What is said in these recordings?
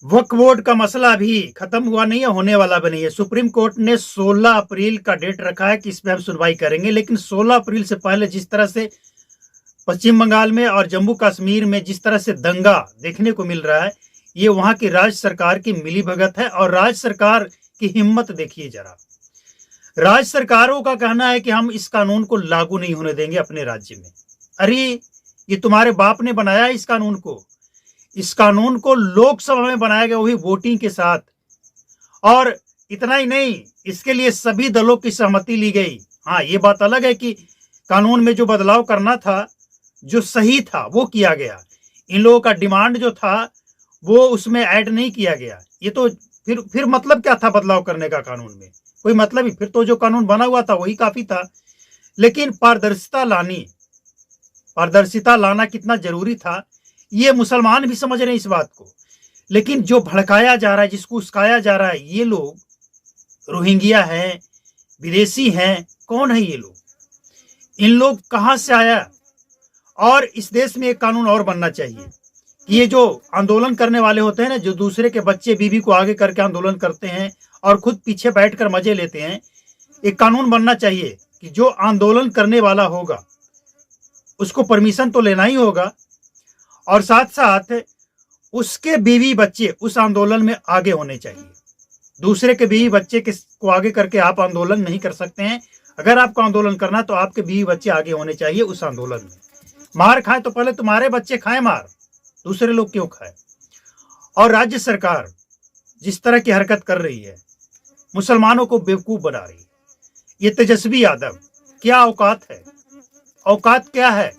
वक्फ board का मसला अभी खत्म हुआ नहीं है, होने वाला भी नहीं है। सुप्रीम कोर्ट ने 16 अप्रैल का डेट रखा है कि इस पे हम सुनवाई करेंगे, लेकिन 16 अप्रैल से पहले जिस तरह से पश्चिम बंगाल में और जम्मू कश्मीर में जिस तरह से दंगा देखने को मिल रहा है, ये वहां की राज्य सरकार की मिलीभगत है। और राज्य सरकार की हिम्मत देखिए जरा। राज्य सरकारों का कहना है कि हम इस कानून को लागू नहीं होने देंगे अपने राज्य में। अरे, ये तुम्हारे बाप ने बनाया है इस कानून को। इस कानून को लोकसभा में बनाया गया, वही वोटिंग के साथ। और इतना ही नहीं, इसके लिए सभी दलों की सहमति ली गई। हाँ, ये बात अलग है कि कानून में जो बदलाव करना था, जो सही था, वो किया गया। इन लोगों का डिमांड जो था वो उसमें ऐड नहीं किया गया। ये तो फिर मतलब क्या था बदलाव करने का कानून में? कोई मतलब ही, फिर तो जो कानून बना हुआ था वही काफी था। लेकिन पारदर्शिता लाना कितना जरूरी था, ये मुसलमान भी समझ रहे हैं इस बात को। लेकिन जो भड़काया जा रहा है, जिसको उस्काया जा रहा है, ये लोग रोहिंग्या हैं, विदेशी हैं। कौन है ये लोग? इन लोग कहां से आया? और इस देश में एक कानून और बनना चाहिए कि ये जो आंदोलन करने वाले होते हैं ना, जो दूसरे के बच्चे बीवी को आगे करके आंदोलन करते हैं और खुद पीछे बैठकर मजे लेते हैं, एक कानून बनना चाहिए कि जो आंदोलन करने वाला होगा उसको परमिशन तो लेना ही होगा, और साथ साथ उसके बीवी बच्चे उस आंदोलन में आगे होने चाहिए। दूसरे के बीवी बच्चे को आगे करके आप आंदोलन नहीं कर सकते हैं। अगर आपको आंदोलन करना तो आपके बीवी बच्चे आगे होने चाहिए उस आंदोलन में। मार खाए तो पहले तुम्हारे बच्चे खाए मार, दूसरे लोग क्यों खाए? और राज्य सरकार जिस तरह की हरकत कर रही है, मुसलमानों को बेवकूफ बना रही है। ये तेजस्वी यादव, क्या औकात है? औकात क्या है?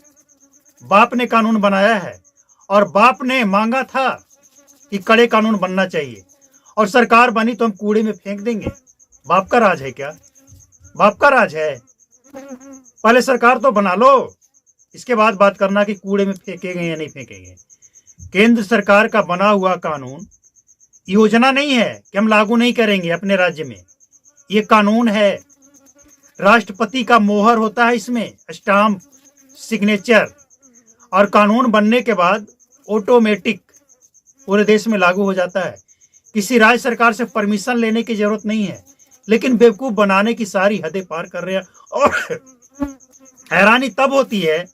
बाप ने कानून बनाया है और बाप ने मांगा था कि कड़े कानून बनना चाहिए, और सरकार बनी तो हम कूड़े में फेंक देंगे। बाप का राज है क्या? बाप का राज है? पहले सरकार तो बना लो, इसके बाद बात करना कि कूड़े में फेंकेंगे या नहीं फेंकेंगे। केंद्र सरकार का बना हुआ कानून योजना नहीं है कि हम लागू नहीं करेंगे अपने राज्य में। ये कानून है, राष्ट्रपति का मोहर होता है इसमें, स्टाम्प, सिग्नेचर, और कानून बनने के बाद ऑटोमेटिक पूरे देश में लागू हो जाता है। किसी राज्य सरकार से परमिशन लेने की जरूरत नहीं है। लेकिन बेवकूफ बनाने की सारी हदें पार कर रहे हैं। और हैरानी तब होती है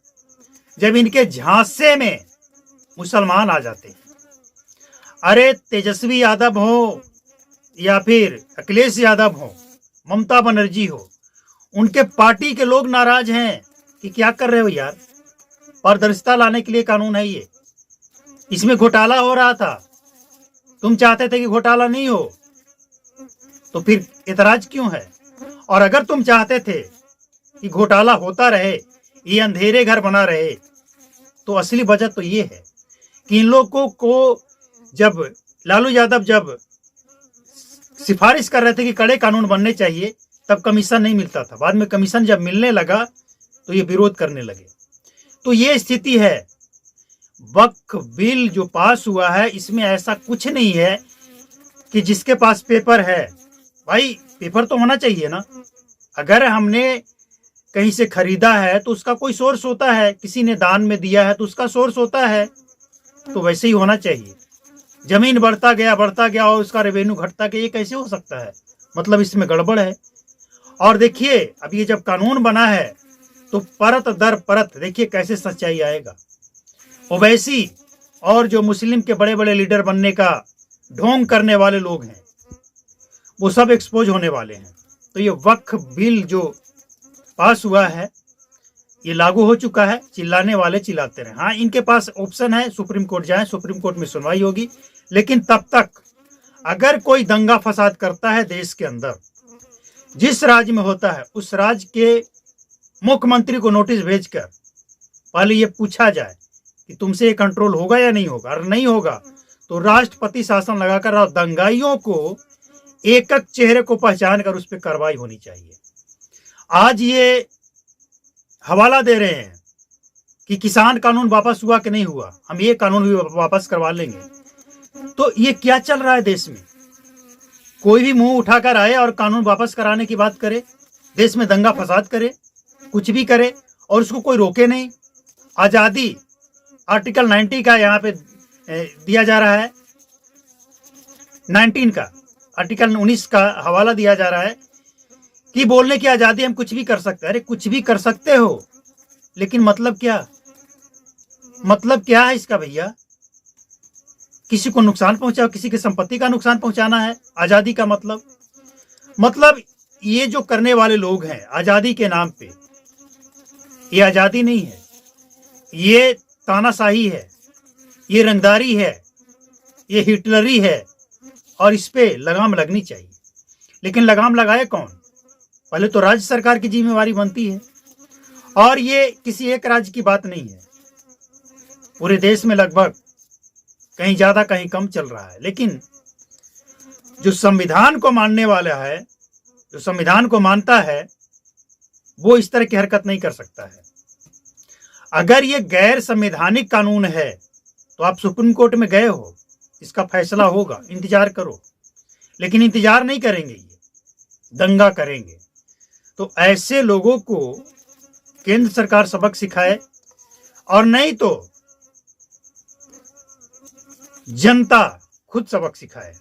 जब इनके झांसे में मुसलमान आ जाते हैं। अरे, तेजस्वी यादव हो या फिर अखिलेश यादव हो, ममता बनर्जी हो, उनके पार्टी के लोग नाराज हैं कि क्या कर रहे हो यार। पारदर्शिता लाने के लिए कानून है ये, इसमें घोटाला हो रहा था, तुम चाहते थे कि घोटाला नहीं हो, तो फिर एतराज क्यों है? और अगर तुम चाहते थे कि घोटाला होता रहे, ये अंधेरे घर बना रहे, तो असली वजह तो ये है कि इन लोगों को जब लालू यादव जब सिफारिश कर रहे थे कि कड़े कानून बनने चाहिए, तब कमीशन नहीं मिलता था। बाद में कमीशन जब मिलने लगा तो ये विरोध करने लगे। तो ये स्थिति है। वक्फ बिल जो पास हुआ है, इसमें ऐसा कुछ नहीं है कि जिसके पास पेपर है, भाई पेपर तो होना चाहिए ना। अगर हमने कहीं से खरीदा है तो उसका कोई सोर्स होता है, किसी ने दान में दिया है तो उसका सोर्स होता है, तो वैसे ही होना चाहिए। जमीन बढ़ता गया और उसका रेवेन्यू घटता गया, ये कैसे हो सकता है? मतलब इसमें गड़बड़ है। और देखिए, अब ये जब कानून बना है तो परत दर परत देखिए कैसे सच्चाई आएगा। ओवैसी और जो मुस्लिम के बड़े बड़े लीडर बनने का ढोंग करने वाले लोग हैं, वो सब एक्सपोज होने वाले हैं। तो ये वक्फ बिल जो पास हुआ है, ये लागू हो चुका है। चिल्लाने वाले चिल्लाते रहे। हाँ, इनके पास ऑप्शन है, सुप्रीम कोर्ट जाए, सुप्रीम कोर्ट में सुनवाई होगी। लेकिन तब तक अगर कोई दंगा फसाद करता है देश के अंदर, जिस राज्य में होता है, उस राज्य के मुख्यमंत्री को नोटिस भेजकर पहले ये पूछा जाए कि तुमसे ये कंट्रोल होगा या नहीं होगा। अगर नहीं होगा तो राष्ट्रपति शासन लगाकर और दंगाइयों को एक एक चेहरे को पहचान कर उस पर कार्रवाई होनी चाहिए। आज ये हवाला दे रहे हैं कि किसान कानून वापस हुआ कि नहीं हुआ, हम ये कानून भी वापस करवा लेंगे। तो ये क्या चल रहा है देश में? कोई भी मुंह उठाकर आए और कानून वापस कराने की बात करे, देश में दंगा फसाद करे, कुछ भी करे, और उसको कोई रोके नहीं। आजादी आर्टिकल 90 का यहाँ पे दिया जा रहा है 19 का, आर्टिकल 19 का हवाला दिया जा रहा है कि बोलने की आजादी, हम कुछ भी कर सकते हैं। अरे कुछ भी कर सकते हो, लेकिन मतलब क्या? मतलब क्या है इसका भैया? किसी को नुकसान पहुंचाओ, किसी की संपत्ति का नुकसान पहुंचाना है आजादी का मतलब ये जो करने वाले लोग हैं आजादी के नाम पे, ये आजादी नहीं है, ये तानाशाही है, ये रंगदारी है, ये हिटलरी है, और इस पे लगाम लगनी चाहिए। लेकिन लगाम लगाए कौन? पहले तो राज्य सरकार की जिम्मेवारी बनती है, और ये किसी एक राज्य की बात नहीं है, पूरे देश में लगभग कहीं ज्यादा कहीं कम चल रहा है। लेकिन जो संविधान को मानने वाला है, जो संविधान को मानता है, वो इस तरह की हरकत नहीं कर सकता है। अगर ये गैर संवैधानिक कानून है तो आप सुप्रीम कोर्ट में गए हो, इसका फैसला होगा, इंतजार करो। लेकिन इंतजार नहीं करेंगे, ये दंगा करेंगे। तो ऐसे लोगों को केंद्र सरकार सबक सिखाए, और नहीं तो जनता खुद सबक सिखाए।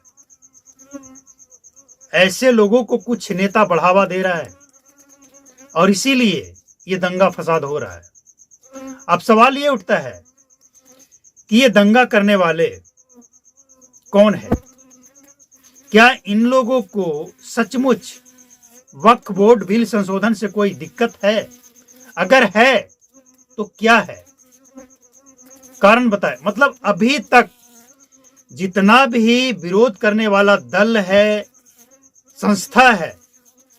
ऐसे लोगों को कुछ नेता बढ़ावा दे रहा है, और इसीलिए ये दंगा फसाद हो रहा है। अब सवाल ये उठता है कि ये दंगा करने वाले कौन है? क्या इन लोगों को सचमुच वक्फ बोर्ड बिल संशोधन से कोई दिक्कत है? अगर है तो क्या है? कारण बताए। मतलब अभी तक जितना भी विरोध करने वाला दल है, संस्था है,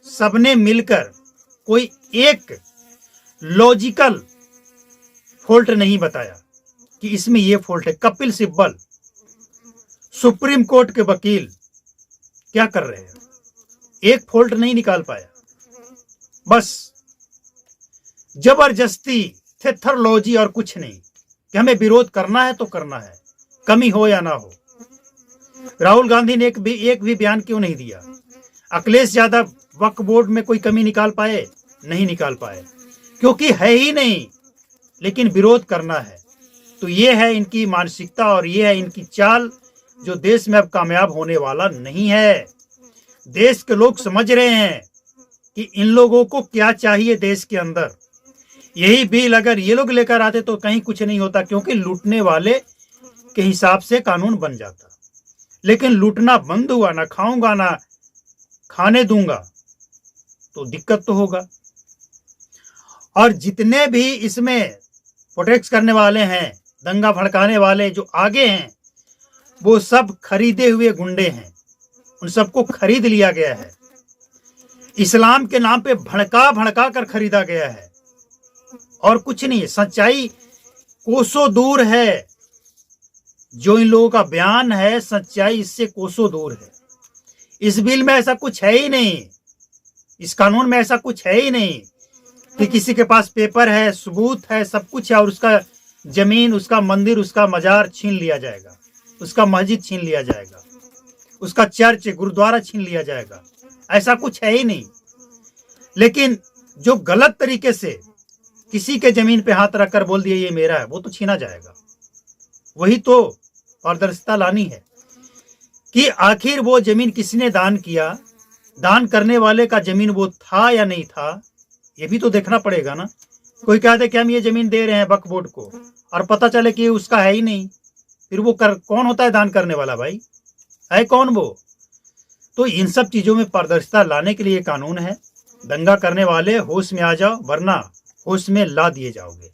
सबने मिलकर कोई एक लॉजिकल फॉल्ट नहीं बताया कि इसमें ये फॉल्ट है। कपिल सिब्बल, सुप्रीम कोर्ट के वकील, क्या कर रहे हैं? एक फॉल्ट नहीं निकाल पाया। बस जबरदस्ती, थेथरलॉजी और कुछ नहीं कि हमें विरोध करना है तो करना है, कमी हो या ना हो। राहुल गांधी ने एक भी बयान क्यों नहीं दिया? अखिलेश यादव वक्फ बोर्ड में कोई कमी निकाल पाए? नहीं निकाल पाए, क्योंकि है ही नहीं। लेकिन विरोध करना है। तो ये है इनकी मानसिकता, और ये है इनकी चाल, जो देश में अब कामयाब होने वाला नहीं है। देश के लोग समझ रहे हैं कि इन लोगों को क्या चाहिए देश के अंदर। यही बिल अगर ये लोग लेकर आते तो कहीं कुछ नहीं होता, क्योंकि लूटने वाले के हिसाब से कानून बन जाता। लेकिन लूटना बंद हुआ, ना खाऊंगा ना खाने दूंगा, तो दिक्कत तो होगा। और जितने भी इसमें प्रोटेक्ट करने वाले हैं, दंगा भड़काने वाले जो आगे हैं, वो सब खरीदे हुए गुंडे हैं। उन सबको खरीद लिया गया है, इस्लाम के नाम पे भड़का भड़का कर खरीदा गया है, और कुछ नहीं है। सच्चाई कोसों दूर है। जो इन लोगों का बयान है, सच्चाई इससे कोसों दूर है। इस बिल में ऐसा कुछ है ही नहीं, इस कानून में ऐसा कुछ है ही नहीं कि किसी के पास पेपर है, सबूत है, सब कुछ है, और उसका जमीन, उसका मंदिर, उसका मजार छीन लिया जाएगा, उसका मस्जिद छीन लिया जाएगा, उसका चर्च, गुरुद्वारा छीन लिया जाएगा। ऐसा कुछ है ही नहीं। लेकिन जो गलत तरीके से किसी के जमीन पे हाथ रखकर बोल दिया ये मेरा है, वो तो छीना जाएगा। वही तो पारदर्शिता लानी है कि आखिर वो जमीन किसने दान किया, दान करने वाले का जमीन वो था या नहीं था, ये भी तो देखना पड़ेगा ना। कोई कहते कि हम ये जमीन दे रहे हैं वक्फ बोर्ड को, और पता चले कि उसका है ही नहीं, फिर वो कौन होता है दान करने वाला? भाई है कौन वो? तो इन सब चीजों में पारदर्शिता लाने के लिए कानून है। दंगा करने वाले होश में आ जाओ, वरना होश में ला दिए जाओगे।